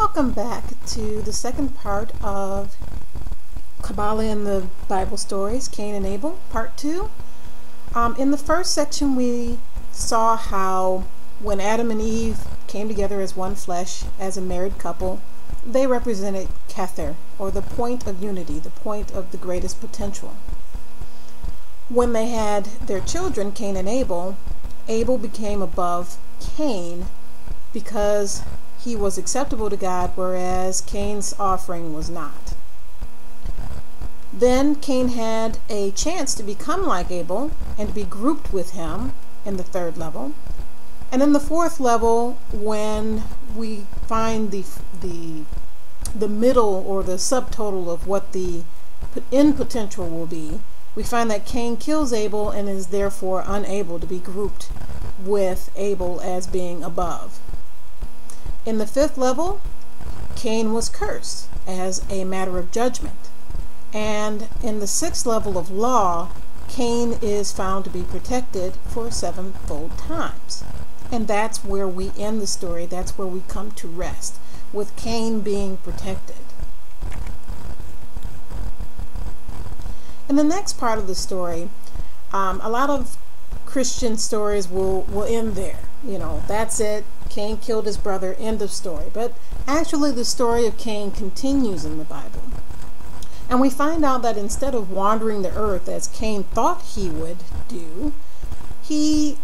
Welcome back to the second part of Kabbalah and the Bible stories, Cain and Abel, part 2. In the first section we saw how when Adam and Eve came together as one flesh, as a married couple, they represented Kether, or the point of unity, the point of the greatest potential. When they had their children, Cain and Abel, Abel became above Cain because he was acceptable to God, whereas Cain's offering was not. Then Cain had a chance to become like Abel and to be grouped with him in the third level. And in the fourth level, when we find the middle or the subtotal of what the end potential will be, we find that Cain kills Abel and is therefore unable to be grouped with Abel as being above. In the fifth level, Cain was cursed as a matter of judgment. And in the sixth level of law, Cain is found to be protected for sevenfold times. And that's where we end the story. That's where we come to rest, with Cain being protected. In the next part of the story, a lot of Christian stories will end there. You know, that's it. Cain killed his brother, end of story. But actually the story of Cain continues in the Bible. And we find out that instead of wandering the earth as Cain thought he would do, he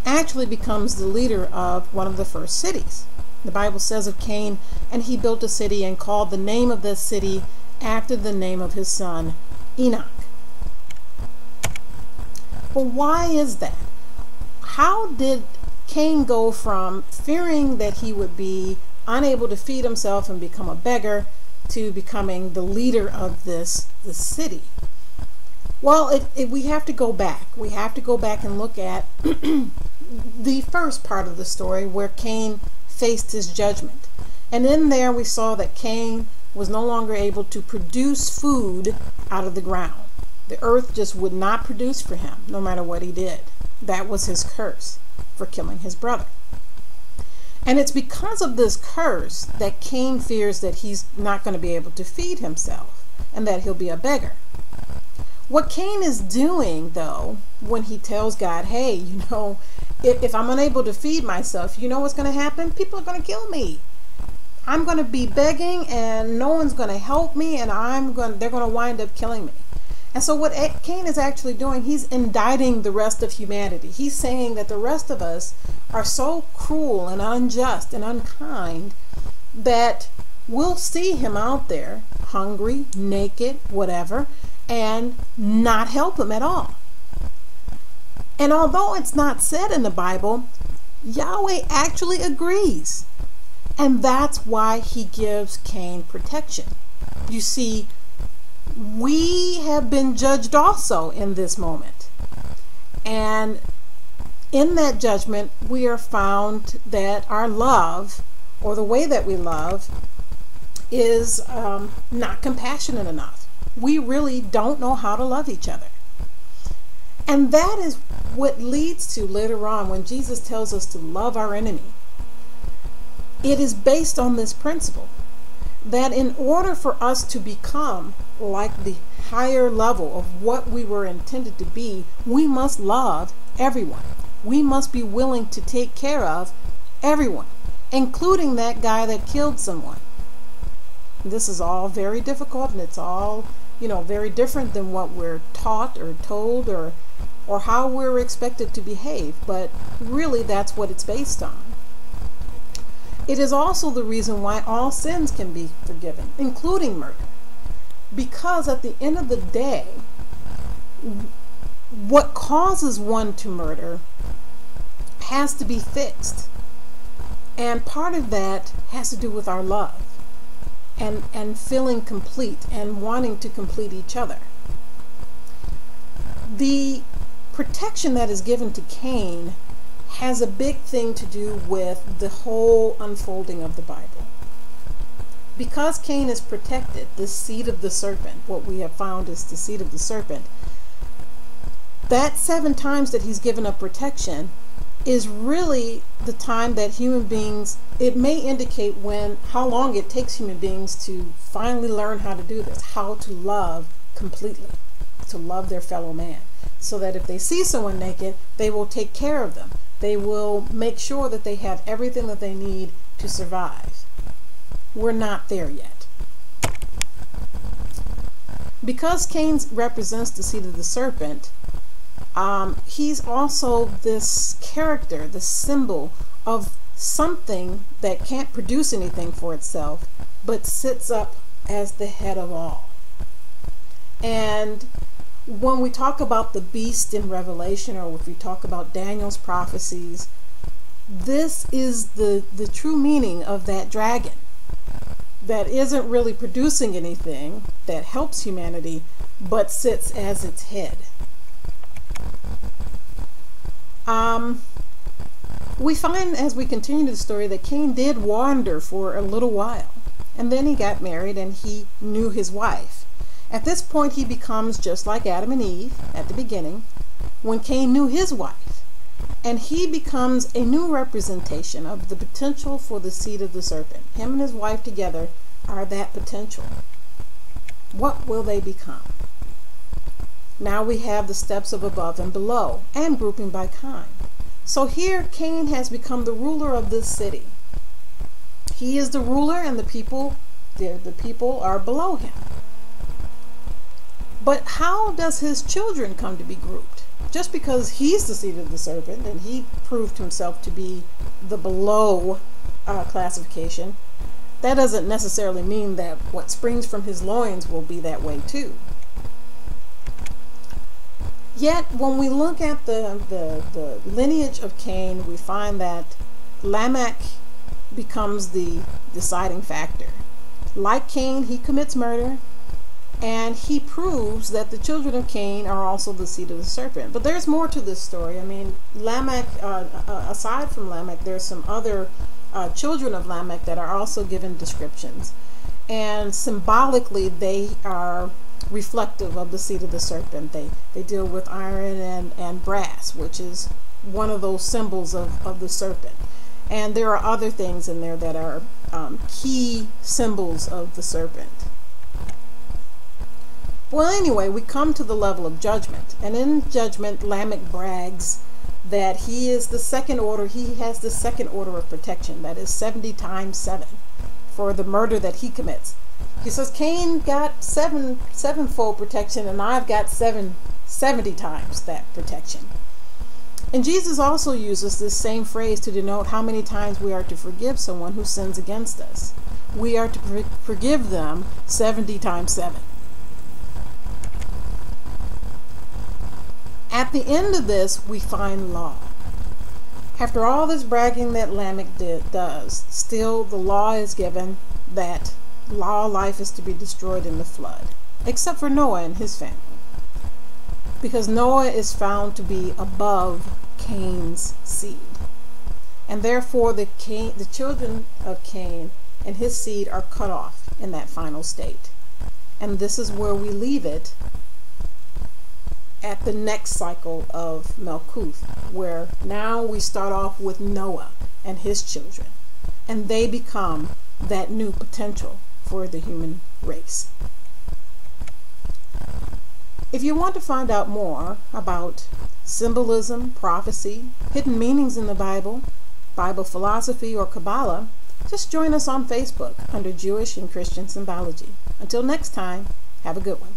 actually becomes the leader of one of the first cities. The Bible says of Cain, and he built a city and called the name of this city after the name of his son, Enoch. Well, why is that? How did Cain go from fearing that he would be unable to feed himself and become a beggar to becoming the leader of this city? Well, we have to go back. We have to go back and look at the first part of the story where Cain faced his judgment. And in there we saw that Cain was no longer able to produce food out of the ground. The earth just would not produce for him, no matter what he did. That was his curse for killing his brother. And it's because of this curse that Cain fears that he's not going to be able to feed himself and that he'll be a beggar. What Cain is doing, though, when he tells God, hey, you know, if I'm unable to feed myself, you know what's going to happen? People are going to kill me. I'm going to be begging and no one's going to help me, and they're going to wind up killing me. And so what Cain is actually doing, he's indicting the rest of humanity. He's saying that the rest of us are so cruel and unjust and unkind that we'll see him out there, hungry, naked, whatever, and not help him at all. And although it's not said in the Bible, Yahweh actually agrees. And that's why he gives Cain protection. You see, we have been judged also in this moment. And in that judgment, we are found that our love, or the way that we love, is not compassionate enough. We really don't know how to love each other. And that is what leads to later on when Jesus tells us to love our enemy. It is based on this principle that in order for us to become like the higher level of what we were intended to be, we must love everyone. We must be willing to take care of everyone, including that guy that killed someone. This is all very difficult, and it's all, you know, very different than what we're taught or told or how we're expected to behave, but really that's what it's based on. It is also the reason why all sins can be forgiven, including murder. Because at the end of the day, what causes one to murder has to be fixed. And part of that has to do with our love and feeling complete and wanting to complete each other. The protection that is given to Cain has a big thing to do with the whole unfolding of the Bible. Because Cain is protected, the seed of the serpent, what we have found is the seed of the serpent, that 7 times that he's given up protection is really the time that human beings, it may indicate how long it takes human beings to finally learn how to do this, how to love completely, to love their fellow man, so that if they see someone naked, they will take care of them. They will make sure that they have everything that they need to survive. We're not there yet. Because Cain represents the seed of the serpent, he's also this character, the symbol of something that can't produce anything for itself, but sits up as the head of all. And when we talk about the beast in Revelation, or if we talk about Daniel's prophecies, this is the true meaning of that dragon that isn't really producing anything that helps humanity, but sits as its head. We find as we continue the story that Cain did wander for a little while, and then he got married and he knew his wife. At this point he becomes just like Adam and Eve at the beginning, when Cain knew his wife, and he becomes a new representation of the potential for the seed of the serpent. Him and his wife together are that potential. What will they become? Now we have the steps of above and below, and grouping by kind. So here Cain has become the ruler of this city. He is the ruler, and the people are below him. But how does his children come to be grouped? Just because he's the seed of the serpent and he proved himself to be the below classification, that doesn't necessarily mean that what springs from his loins will be that way too. Yet, when we look at the lineage of Cain, we find that Lamech becomes the deciding factor. Like Cain, he commits murder, and he proves that the children of Cain are also the seed of the serpent. But there's more to this story. I mean, Lamech, aside from Lamech, there's some other children of Lamech that are also given descriptions. And symbolically, they are reflective of the seed of the serpent. They deal with iron and brass, which is one of those symbols of the serpent. And there are other things in there that are key symbols of the serpent. Well, anyway, we come to the level of judgment. And in judgment, Lamech brags that he is the second order. He has the second order of protection. That is 70 times 7 for the murder that he commits. He says Cain got sevenfold protection, and I've got 70 times that protection. And Jesus also uses this same phrase to denote how many times we are to forgive someone who sins against us. We are to forgive them 70 times 7. At the end of this, we find law. After all this bragging that Lamech does, still the law is given that law life is to be destroyed in the flood, except for Noah and his family, because Noah is found to be above Cain's seed, and therefore the children of Cain and his seed are cut off in that final state. And this is where we leave it at the next cycle of Melkuth, where now we start off with Noah and his children, and they become that new potential for the human race. If you want to find out more about symbolism, prophecy, hidden meanings in the Bible, Bible philosophy, or Kabbalah, just join us on Facebook under Jewish and Christian Symbology. Until next time, have a good one.